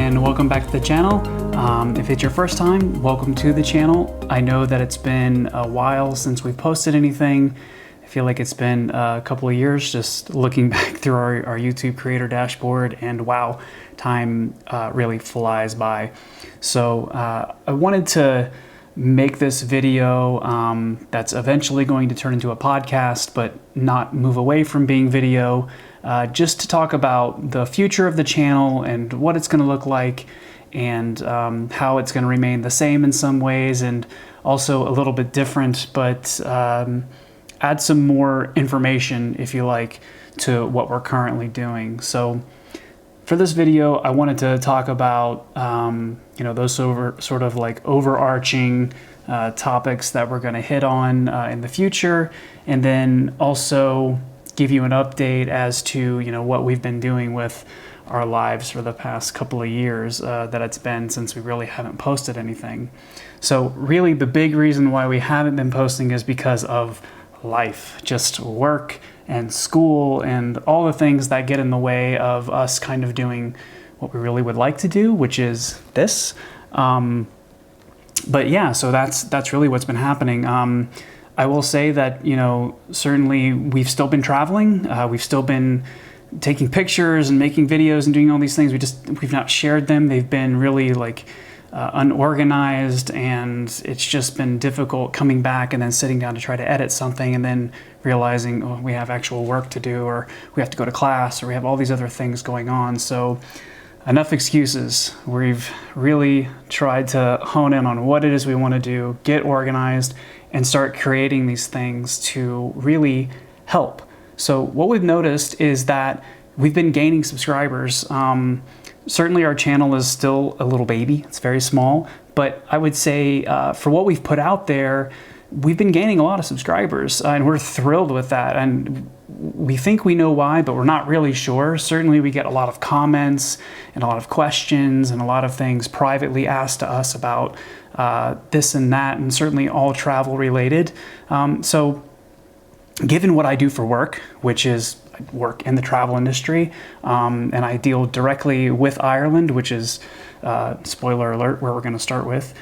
and welcome back to the channel. If it's your first time, welcome to the channel. I know that it's been a while since we've posted anything. I feel like it's been a couple of years just looking back through our YouTube creator dashboard, and wow, time really flies by. So I wanted to make this video that's eventually going to turn into a podcast, but not move away from being video, just to talk about the future of the channel and what it's going to look like, and how it's going to remain the same in some ways and also a little bit different, but add some more information, if you like, to what we're currently doing. So for this video, I wanted to talk about those sort of like overarching topics that we're going to hit on in the future, and then also give you an update as to what we've been doing with our lives for the past couple of years that it's been since we really haven't posted anything. So really the big reason why we haven't been posting is because of life, just work and school and all the things that get in the way of us kind of doing what we really would like to do, which is this. But yeah, so that's really what's been happening. I will say that, certainly we've still been traveling. We've still been taking pictures and making videos and doing all these things. We've not shared them. They've been really like unorganized, and it's just been difficult coming back and then sitting down to try to edit something and then realizing, oh, we have actual work to do, or we have to go to class, or we have all these other things going on. So enough excuses. We've really tried to hone in on what it is we want to do, get organized, and start creating these things to really help. So what we've noticed is that we've been gaining subscribers. Certainly our channel is still a little baby. It's very small, but I would say for what we've put out there, we've been gaining a lot of subscribers, and we're thrilled with that. And we think we know why, but we're not really sure. Certainly we get a lot of comments and a lot of questions and a lot of things privately asked to us about this and that, and certainly all travel related. So given what I do for work, which is I work in the travel industry, and I deal directly with Ireland, which is, spoiler alert, where we're going to start with,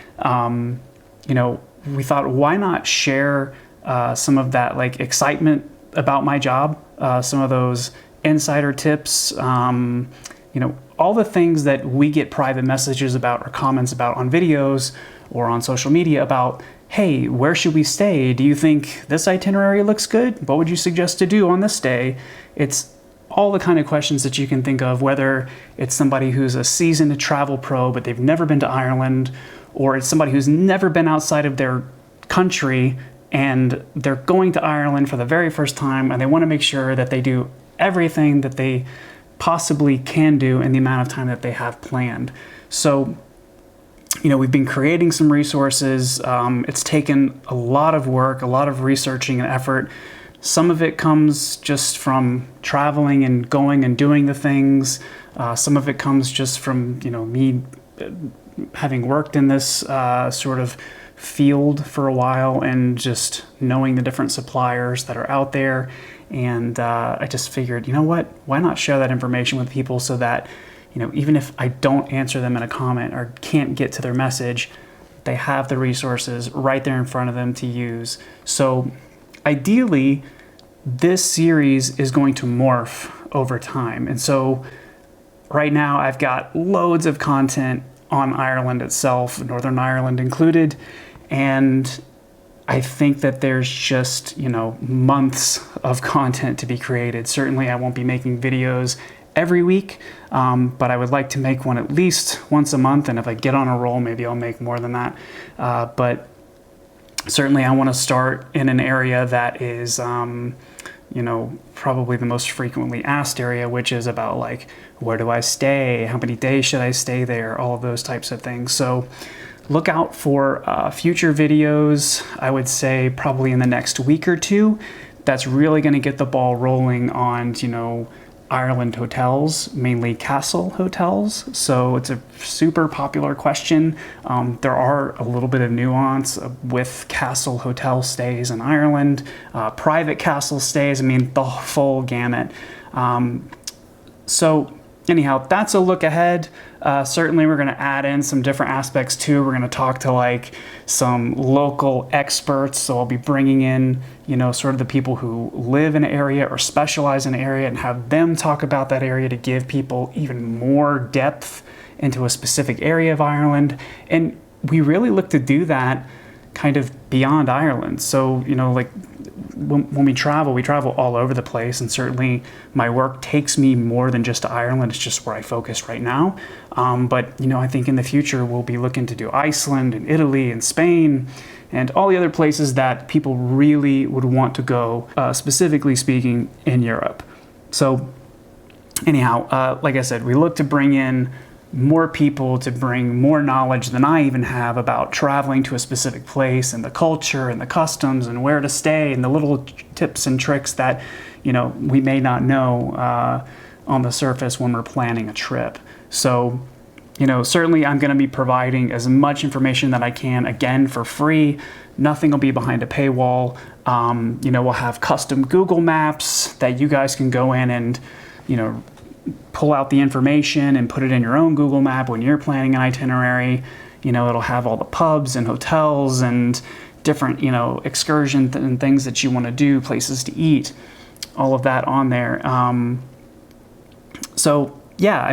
we thought, why not share some of that like excitement about my job, some of those insider tips, all the things that we get private messages about or comments about on videos or on social media about, hey, where should we stay? Do you think this itinerary looks good? What would you suggest to do on this day? It's all the kind of questions that you can think of, whether it's somebody who's a seasoned travel pro, but they've never been to Ireland, or it's somebody who's never been outside of their country and they're going to Ireland for the very first time, and they want to make sure that they do everything that they possibly can do in the amount of time that they have planned. So we've been creating some resources. It's taken a lot of work, a lot of researching and effort. Some of it comes just from traveling and going and doing the things. Some of it comes just from, me having worked in this sort of field for a while and just knowing the different suppliers that are out there. And I just figured, what? Why not share that information with people so that even if I don't answer them in a comment or can't get to their message, they have the resources right there in front of them to use. So ideally, this series is going to morph over time. And so right now I've got loads of content on Ireland itself, Northern Ireland included. And I think that there's just, months of content to be created. Certainly I won't be making videos every week, but I would like to make one at least once a month, and if I get on a roll, maybe I'll make more than that. But certainly I want to start in an area that is, probably the most frequently asked area, which is about like, where do I stay? How many days should I stay there? All of those types of things. So look out for future videos, I would say probably in the next week or two. That's really going to get the ball rolling on, Ireland hotels, mainly castle hotels. So it's a super popular question. There are a little bit of nuance with castle hotel stays in Ireland, private castle stays, the full gamut. So anyhow, that's a look ahead. Certainly we're going to add in some different aspects too. We're going to talk to like some local experts. So I'll be bringing in, sort of the people who live in an area or specialize in an area and have them talk about that area to give people even more depth into a specific area of Ireland. And we really look to do that kind of beyond Ireland. So, like when we travel all over the place, and certainly my work takes me more than just to Ireland. It's just where I focus right now. But I think in the future we'll be looking to do Iceland and Italy and Spain and all the other places that people really would want to go, specifically speaking, in Europe. So anyhow, like I said, we look to bring in more people to bring more knowledge than I even have about traveling to a specific place and the culture and the customs and where to stay and the little tips and tricks that, we may not know on the surface when we're planning a trip. So, certainly I'm going to be providing as much information that I can, again, for free. Nothing will be behind a paywall. We'll have custom Google Maps that you guys can go in and, pull out the information and put it in your own Google map when you're planning an itinerary. It'll have all the pubs and hotels and different, excursions and things that you want to do, places to eat, all of that on there. So yeah,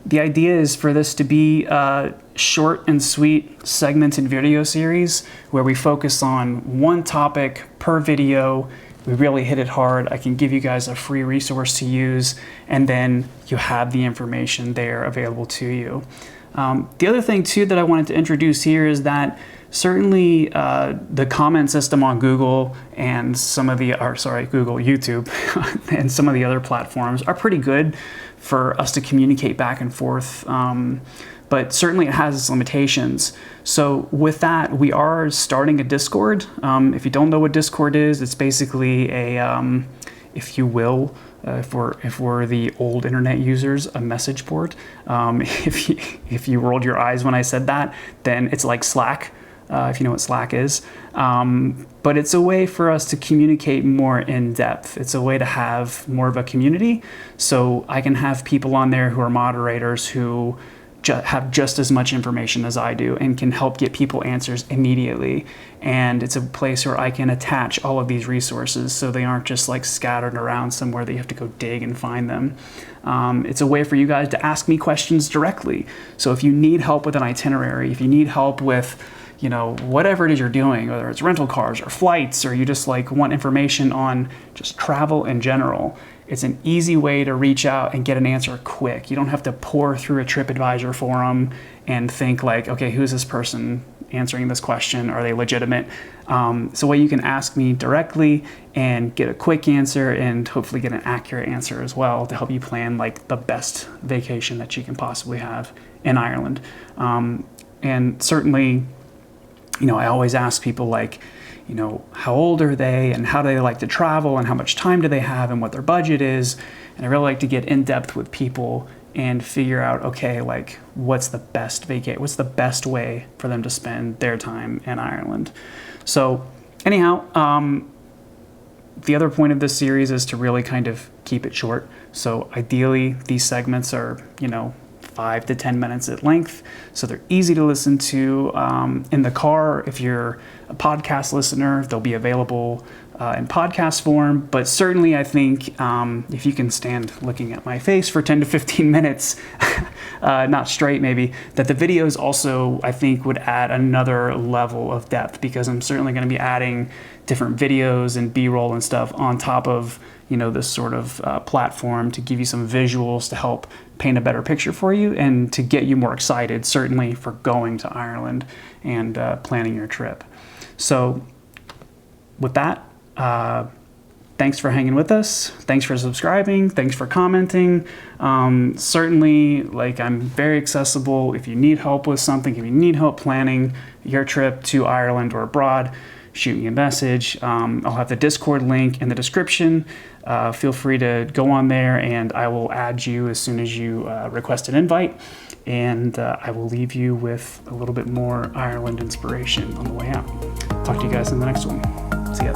the idea is for this to be a short and sweet segmented video series where we focus on one topic per video. We really hit it hard. I can give you guys a free resource to use, and then you have the information there available to you. The other thing too that I wanted to introduce here is that certainly the comment system on Google and Google, YouTube, and some of the other platforms are pretty good for us to communicate back and forth. But certainly it has its limitations. So with that, we are starting a Discord. If you don't know what Discord is, it's basically a, if you will, if we're the old internet users, a message board. If you rolled your eyes when I said that, then it's like Slack, if you know what Slack is. But it's a way for us to communicate more in depth. It's a way to have more of a community. So I can have people on there who are moderators who have just as much information as I do and can help get people answers immediately. And it's a place where I can attach all of these resources so they aren't just like scattered around somewhere that you have to go dig and find them. It's a way for you guys to ask me questions directly. So if you need help with an itinerary, if you need help with whatever it is you're doing, whether it's rental cars or flights, or you just like want information on just travel in general, it's an easy way to reach out and get an answer quick. You don't have to pour through a TripAdvisor forum and think like, okay, who's this person answering this question? Are they legitimate? It's a way you can ask me directly and get a quick answer and hopefully get an accurate answer as well to help you plan like the best vacation that you can possibly have in Ireland. And certainly, I always ask people like, how old are they and how do they like to travel and how much time do they have and what their budget is. And I really like to get in depth with people and figure out, okay, like what's the best way for them to spend their time in Ireland. So anyhow, the other point of this series is to really kind of keep it short. So ideally these segments are, 5 to 10 minutes at length. So they're easy to listen to in the car. If you're a podcast listener, they'll be available in podcast form. But certainly I think if you can stand looking at my face for 10 to 15 minutes, not straight maybe, that the videos also I think would add another level of depth, because I'm certainly going to be adding different videos and B-roll and stuff on top of this sort of platform to give you some visuals to help paint a better picture for you and to get you more excited, certainly for going to Ireland and planning your trip. So with that, thanks for hanging with us. Thanks for subscribing. Thanks for commenting. Certainly, I'm very accessible. If you need help with something, if you need help planning your trip to Ireland or abroad, shoot me a message. I'll have the Discord link in the description. Feel free to go on there and I will add you as soon as you request an invite. And I will leave you with a little bit more Ireland inspiration on the way out. Talk to you guys in the next one. See ya.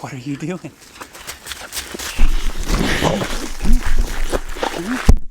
What are you doing? Come here. Come here.